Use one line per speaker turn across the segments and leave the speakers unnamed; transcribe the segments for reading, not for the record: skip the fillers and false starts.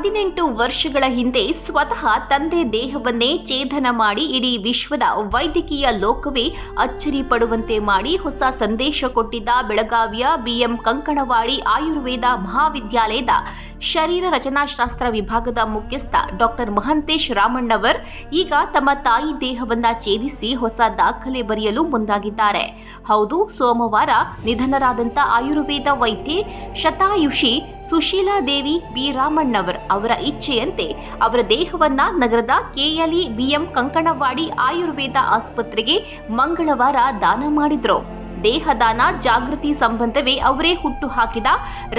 18 ವರ್ಷಗಳ ಹಿಂದೆ ಸ್ವತಃ ತಂದೆ ದೇಹವನ್ನೇ ಛೇದನ ಮಾಡಿ ಇಡೀ ವಿಶ್ವದ ವೈದ್ಯಕೀಯ ಲೋಕವೇ ಅಚ್ಚರಿ ಪಡುವಂತೆ ಮಾಡಿ ಹೊಸ ಸಂದೇಶ ಕೊಟ್ಟಿದ್ದ ಬೆಳಗಾವಿಯ ಬಿಎಂ ಕಂಕಣವಾಡಿ ಆಯುರ್ವೇದ ಮಹಾವಿದ್ಯಾಲಯದ ಶರೀರ ರಚನಾಶಾಸ್ತ್ರ ವಿಭಾಗದ ಮುಖ್ಯಸ್ಥ ಡಾಕ್ಟರ್ ಮಹಂತೇಶ್ ರಾಮಣ್ಣವರ್ ಈಗ ತಮ್ಮ ತಾಯಿ ದೇಹವನ್ನ ಛೇದಿಸಿ ಹೊಸ ದಾಖಲೆ ಬರೆಯಲು ಮುಂದಾಗಿದ್ದಾರೆ. ಹೌದು, ಸೋಮವಾರ ನಿಧನರಾದಂಥ ಆಯುರ್ವೇದ ವೈದ್ಯೆ ಶತಾಯುಷಿ ಸುಶೀಲಾದೇವಿ ಬಿ ರಾಮಣ್ಣವರ್ ಅವರ ಇಚ್ಛೆಯಂತೆ ಅವರ ದೇಹವನ್ನ ನಗರದ ಕೆಎಲ್ಇ ಬಿಎಂ ಕಂಕಣವಾಡಿ ಆಯುರ್ವೇದ ಆಸ್ಪತ್ರೆಗೆ ಮಂಗಳವಾರ ದಾನ ಮಾಡಿದ್ರು. ದೇಹದಾನ ಜಾಗೃತಿ ಸಂಬಂಧವೇ ಅವರೇ ಹುಟ್ಟು ಹಾಕಿದ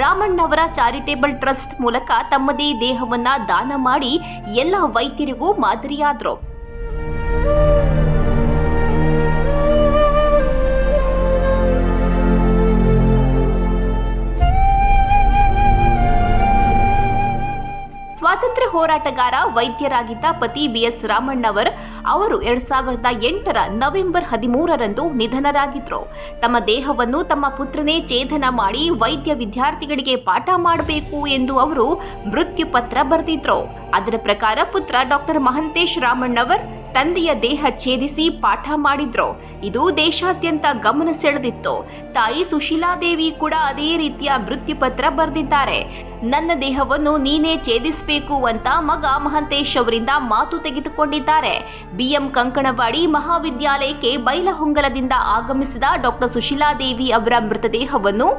ರಾಮಣ್ಣವರ ಚಾರಿಟೇಬಲ್ ಟ್ರಸ್ಟ್ ಮೂಲಕ ತಮ್ಮದೇ ದೇಹವನ್ನ ದಾನ ಮಾಡಿ ಎಲ್ಲ ವೈದ್ಯರಿಗೂ ಮಾದರಿಯಾದ್ರು. ಸ್ವಾತಂತ್ರ್ಯ ಹೋರಾಟಗಾರ ವೈದ್ಯರಾಗಿದ್ದ ಪತಿ ಬಿಎಸ್ ರಾಮಣ್ಣವರ್ ಅವರು 2008ರ ನವೆಂಬರ್ 13ರಂದು ನಿಧನರಾಗಿದ್ರು. ತಮ್ಮ ದೇಹವನ್ನು ತಮ್ಮ ಪುತ್ರನೇ ಛೇದನ ಮಾಡಿ ವೈದ್ಯ ವಿದ್ಯಾರ್ಥಿಗಳಿಗೆ ಪಾಠ ಮಾಡಬೇಕು ಎಂದು ಅವರು ಮೃತ್ಯು ಪತ್ರ ಬರೆದಿದ್ರು. ಅದರ ಪ್ರಕಾರ ಪುತ್ರ ಡಾಕ್ಟರ್ ಮಹಂತೇಶ್ ರಾಮಣ್ಣವರ್ ತಂದೆಯ ದೇಹ ಛೇದಿಸಿ ಪಾಠ ಮಾಡಿದ್ರು. ಇದು ದೇಶಾದ್ಯಂತ ಗಮನ ಸೆಳೆದಿತ್ತು. ತಾಯಿ ಸುಶೀಲಾದೇವಿ ಕೂಡ ಅದೇ ರೀತಿಯ ಮೃತ್ಯು ಪತ್ರ ಬರೆದಿದ್ದಾರೆ. ನನ್ನ ದೇಹವನ್ನು ನೀನೇ ಛೇದಿಸಬೇಕು ಅಂತ ಮಗ ಮಹಂತೇಶ್ ಅವರಿಂದ ಮಾತು ತೆಗೆದುಕೊಂಡಿದ್ದಾರೆ. ಬಿಎಂ ಕಂಕಣವಾಡಿ ಮಹಾವಿದ್ಯಾಲಯಕ್ಕೆ ಬೈಲಹೊಂಗಲದಿಂದ ಆಗಮಿಸಿದ ಡಾಕ್ಟರ್ ಸುಶೀಲಾದೇವಿ ಅವರ ಮೃತದೇಹವನ್ನು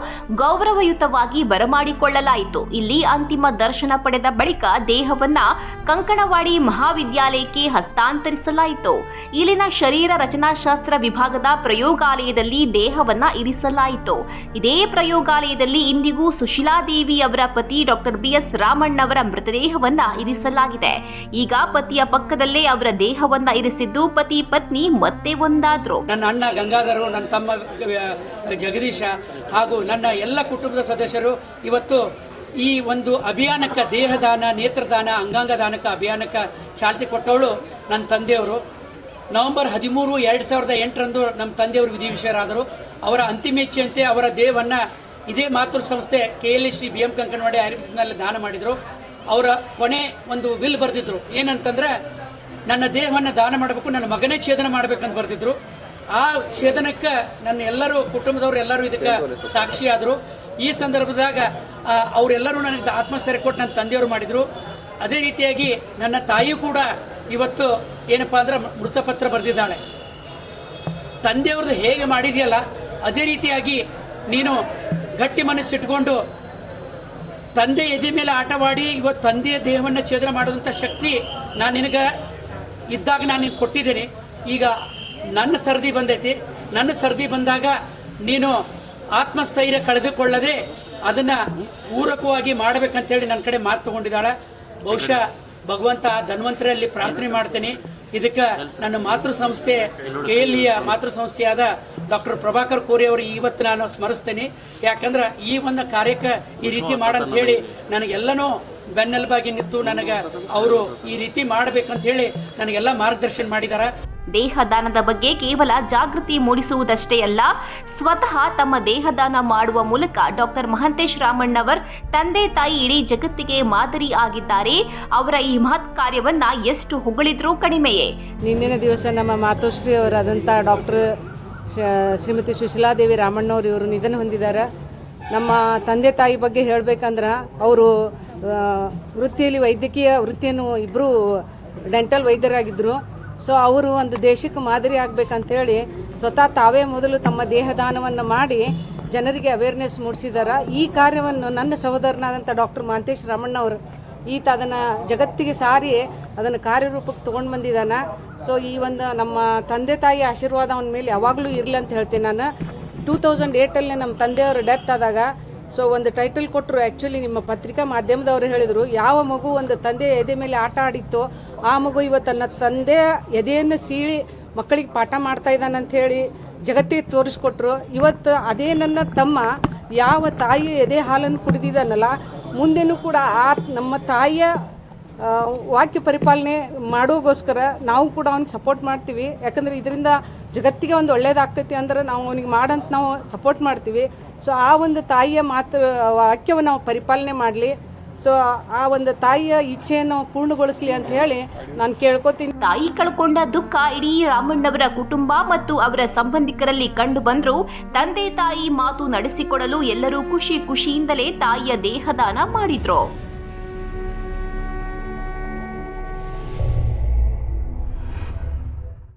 ಗೌರವಯುತವಾಗಿ ಬರಮಾಡಿಕೊಳ್ಳಲಾಯಿತು. ಇಲ್ಲಿ ಅಂತಿಮ ದರ್ಶನ ಪಡೆದ ಬಳಿಕ ದೇಹವನ್ನ ಕಂಕಣವಾಡಿ ಮಹಾವಿದ್ಯಾಲಯಕ್ಕೆ ಹಸ್ತಾಂತರಿಸಲಾಯಿತು. ಇಲ್ಲಿನ ಶರೀರ ರಚನಾಶಾಸ್ತ್ರ ವಿಭಾಗದ ಪ್ರಯೋಗಾಲಯದಲ್ಲಿ ದೇಹವನ್ನ ಇರಿಸಲಾಯಿತು. ಇದೇ ಪ್ರಯೋಗಾಲಯದಲ್ಲಿ ಇಂದಿಗೂ ಸುಶೀಲಾದೇವಿ ಅವರ ಪತಿ ಡಾಕ್ಟರ್ ಬಿಎಸ್ ರಾಮಣ್ಣವರ ಮೃತದೇಹವನ್ನ ಇರಿಸಲಾಗಿದೆ. ಈಗ ಪತಿಯ ಪಕ್ಕದಲ್ಲೇ ಅವರ ದೇಹವನ್ನ ಇರಿಸಿದ್ದು ಪತಿ ಪತ್ನಿ ಮತ್ತೆ ಒಂದಾದ್ರು.
ನನ್ನ ಅಣ್ಣ ಗಂಗಾಧರು, ನನ್ನ ತಮ್ಮ ಜಗದೀಶ ಹಾಗೂ ನನ್ನ ಎಲ್ಲ ಕುಟುಂಬದ ಸದಸ್ಯರು ಇವತ್ತು ಈ ಒಂದು ಅಭಿಯಾನಕ್ಕೆ, ದೇಹದಾನ, ನೇತ್ರದಾನ, ಅಂಗಾಂಗ ದಾನಕ್ಕೆ ಅಭಿಯಾನಕ್ಕೆ ಚಾಲ್ತಿ ಕೊಟ್ಟವಳು ನನ್ನ ತಂದೆಯವರು. ನವೆಂಬರ್ 13, 2008ರಂದು ನಮ್ಮ ತಂದೆಯವರು ವಿಧಿವಿಷಯರಾದರು. ಅವರ ಅಂತಿಮ ಇಚ್ಛೆಯಂತೆ ಅವರ ದೇಹವನ್ನು ಇದೇ ಮಾತೃ ಸಂಸ್ಥೆ ಕೆಎಲ್ಇ ಬಿಎಂ ಕಂಕಣವಾಡಿ ಆಯುರ್ವೇದದಲ್ಲಿ ದಾನ ಮಾಡಿದರು. ಅವರ ಕೊನೆ ಒಂದು ವಿಲ್ ಬರೆದಿದ್ರು, ಏನಂತಂದರೆ ನನ್ನ ದೇಹವನ್ನು ದಾನ ಮಾಡಬೇಕು, ನನ್ನ ಮಗನೇ ಛೇದನ ಮಾಡಬೇಕಂತ ಬರೆದಿದ್ರು. ಆ ಛೇದನಕ್ಕೆ ನನ್ನ ಎಲ್ಲರೂ ಕುಟುಂಬದವರು ಎಲ್ಲರೂ ಇದಕ್ಕೆ ಸಾಕ್ಷಿಯಾದರು. ಈ ಸಂದರ್ಭದಾಗ ಅವರೆಲ್ಲರೂ ನನಗೆ ಆತ್ಮಸ್ಥೈರ್ಯ ಕೊಟ್ಟು ನನ್ನ ತಂದೆಯವರು ಮಾಡಿದರು. ಅದೇ ರೀತಿಯಾಗಿ ನನ್ನ ತಾಯಿಯೂ ಕೂಡ ಇವತ್ತು ಏನಪ್ಪ ಅಂದ್ರೆ ಮೃತಪತ್ರ ಬರೆದಿದ್ದಾಳೆ. ತಂದೆಯವ್ರದ್ದು ಹೇಗೆ ಮಾಡಿದೆಯಲ್ಲ ಅದೇ ರೀತಿಯಾಗಿ ನೀನು ಗಟ್ಟಿ ಮನಸ್ಸಿಟ್ಕೊಂಡು ತಂದೆ ಎದೆ ಮೇಲೆ ಆಟವಾಡಿ ಇವತ್ತು ತಂದೆಯ ದೇಹವನ್ನು ಛೇದನ ಮಾಡೋದಂಥ ಶಕ್ತಿ ನಾನು ನಿನಗೆ ಇದ್ದಾಗ ನಾನು ನಿನಗೆ ಕೊಟ್ಟಿದ್ದೇನೆ. ಈಗ ನನ್ನ ಸರದಿ ಬಂದೈತಿ. ನನ್ನ ಸರದಿ ಬಂದಾಗ ನೀನು ಆತ್ಮಸ್ಥೈರ್ಯ ಕಳೆದುಕೊಳ್ಳದೆ ಅದನ್ನು ಪೂರಕವಾಗಿ ಮಾಡಬೇಕಂತೇಳಿ ನನ್ನ ಕಡೆ ಮಾತು ತಗೊಂಡಿದ್ದಾಳೆ. ಬಹುಶಃ ಭಗವಂತ ಧನ್ವಂತರಲ್ಲಿ ಪ್ರಾರ್ಥನೆ ಮಾಡ್ತೇನೆ. ಇದಕ್ಕೆ ನನ್ನ ಮಾತೃ ಸಂಸ್ಥೆ ಕೆಎಲ್ಇಯ ಮಾತೃ ಸಂಸ್ಥೆಯಾದ ಡಾಕ್ಟರ್ ಪ್ರಭಾಕರ್ ಕೋರಿ ಅವರು ಇವತ್ತು ನಾನು ಸ್ಮರಿಸ್ತೇನೆ. ಯಾಕಂದ್ರೆ ಈ ಒಂದು ಕಾರ್ಯಕ್ಕೆ ಈ ರೀತಿ ಮಾಡಂತ ಹೇಳಿ ನನಗೆಲ್ಲನೂ ಬೆನ್ನೆಲುಬಾಗಿ ನಿಂತು ನನಗೆ ಅವರು ಈ ರೀತಿ ಮಾಡಬೇಕಂತ ಹೇಳಿ ನನಗೆಲ್ಲ ಮಾರ್ಗದರ್ಶನ ಮಾಡಿದ್ದಾರೆ.
ದೇಹದಾನದ ಬಗ್ಗೆ ಕೇವಲ ಜಾಗೃತಿ ಮೂಡಿಸುವುದಷ್ಟೇ ಅಲ್ಲ, ಸ್ವತಃ ತಮ್ಮ ದೇಹದಾನ ಮಾಡುವ ಮೂಲಕ ಡಾಕ್ಟರ್ ಮಹಂತೇಶ್ ರಾಮಣ್ಣವರ್ ತಂದೆ ತಾಯಿ ಇಡೀ ಜಗತ್ತಿಗೆ ಮಾದರಿ ಆಗಿದ್ದಾರೆ. ಅವರ ಈ ಮಹತ್ ಕಾರ್ಯವನ್ನ ಎಷ್ಟು ಹೊಗಳಿದ್ರೂ ಕಡಿಮೆಯೇ.
ನಿನ್ನಿನ ದಿವಸ ನಮ್ಮ ಮಾತೋಶ್ರೀ ಅವರಾದಂಥ ಡಾಕ್ಟರ್ ಶ್ರೀಮತಿ ಸುಶೀಲಾದೇವಿ ರಾಮಣ್ಣವ್ರು ಇವರು ನಿಧನ ಹೊಂದಿದ್ದಾರೆ. ನಮ್ಮ ತಂದೆ ತಾಯಿ ಬಗ್ಗೆ ಹೇಳಬೇಕಂದ್ರೆ ಅವರು ವೃತ್ತಿಯಲ್ಲಿ ವೈದ್ಯಕೀಯ ವೃತ್ತಿಯನ್ನು ಇಬ್ಬರು ಡೆಂಟಲ್ ವೈದ್ಯರಾಗಿದ್ದರು. ಸೊ ಅವರು ಒಂದು ದೇಶಕ್ಕೆ ಮಾದರಿ ಆಗಬೇಕಂತೇಳಿ ಸ್ವತಃ ತಾವೇ ಮೊದಲು ತಮ್ಮ ದೇಹದಾನವನ್ನು ಮಾಡಿ ಜನರಿಗೆ ಅವೇರ್ನೆಸ್ ಮೂಡಿಸಿದ್ದಾರೆ. ಈ ಕಾರ್ಯವನ್ನು ನನ್ನ ಸಹೋದರನಾದಂಥ ಡಾಕ್ಟರ್ ಮಹಂತೇಶ್ ರಾಮಣ್ಣವರು ಈತ ಅದನ್ನು ಜಗತ್ತಿಗೆ ಸಾರಿ ಅದನ್ನು ಕಾರ್ಯರೂಪಕ್ಕೆ ತೊಗೊಂಡು ಬಂದಿದ್ದಾನೆ. ಸೊ ಈ ಒಂದು ನಮ್ಮ ತಂದೆ ತಾಯಿ ಆಶೀರ್ವಾದ ಅವನ ಮೇಲೆ ಯಾವಾಗಲೂ ಇರಲಿ ಅಂತ ಹೇಳ್ತೀನಿ ನಾನು. 2008 ನಮ್ಮ ತಂದೆಯವರು ಡೆತ್ ಆದಾಗ ಸೊ ಒಂದು ಟೈಟಲ್ ಕೊಟ್ಟರು. ಆ್ಯಕ್ಚುಲಿ ನಿಮ್ಮ ಪತ್ರಿಕಾ ಮಾಧ್ಯಮದವರು ಹೇಳಿದರು, ಯಾವ ಮಗು ಒಂದು ತಂದೆ ಎದೆ ಮೇಲೆ ಆಟ ಆಡಿತ್ತು ಆ ಮಗು ಇವತ್ತು ತನ್ನ ತಂದೆಯ ಎದೆಯನ್ನು ಸೀಳಿ ಮಕ್ಕಳಿಗೆ ಪಾಠ ಮಾಡ್ತಾ ಇದ್ದಾನೆ ಅಂಥೇಳಿ ಜಗತ್ತಿಗೆ ತೋರಿಸ್ಕೊಟ್ರು. ಇವತ್ತು ಅದೇ ನನ್ನ ತಮ್ಮ ಯಾವ ತಾಯಿಯ ಎದೆ ಹಾಲನ್ನು ಕುಡಿದಿದ್ದಾನಲ್ಲ, ಮುಂದೆನೂ ಕೂಡ ಆ ನಮ್ಮ ತಾಯಿಯ ವಾಕ್ಯ ಪರಿಪಾಲನೆ ಮಾಡೋಗೋಸ್ಕರ ನಾವು ಕೂಡ ಅವ್ನಿಗೆ ಸಪೋರ್ಟ್ ಮಾಡ್ತೀವಿ. ಯಾಕಂದರೆ ಇದರಿಂದ ಜಗತ್ತಿಗೆ ಒಂದು ಒಳ್ಳೇದಾಗ್ತೈತಿ ಅಂದ್ರೆ ನಾವು ಅವನಿಗೆ ಮಾಡಂತ ನಾವು ಸಪೋರ್ಟ್ ಮಾಡ್ತೀವಿ. ಸೊ ಆ ಒಂದು ತಾಯಿಯ ವಾಕ್ಯವನ್ನು ನಾವು ಪರಿಪಾಲನೆ ಮಾಡಲಿ. ಸೊ ಆ ಒಂದು ತಾಯಿಯ ಇಚ್ಛೆಯನ್ನು ಪೂರ್ಣಗೊಳಿಸಲಿ ಅಂತ ಹೇಳಿ ನಾನು ಕೇಳ್ಕೊತೀನಿ.
ತಾಯಿ ಕಳ್ಕೊಂಡ ದುಃಖ ಇಡೀ ರಾಮಣ್ಣವರ ಕುಟುಂಬ ಮತ್ತು ಅವರ ಸಂಬಂಧಿಕರಲ್ಲಿ ಕಂಡು ಬಂದರೂ ತಂದೆ ತಾಯಿ ಮಾತು ನಡೆಸಿಕೊಡಲು ಎಲ್ಲರೂ ಖುಷಿಯಿಂದಲೇ ತಾಯಿಯ ದೇಹದಾನ ಮಾಡಿದ್ರು.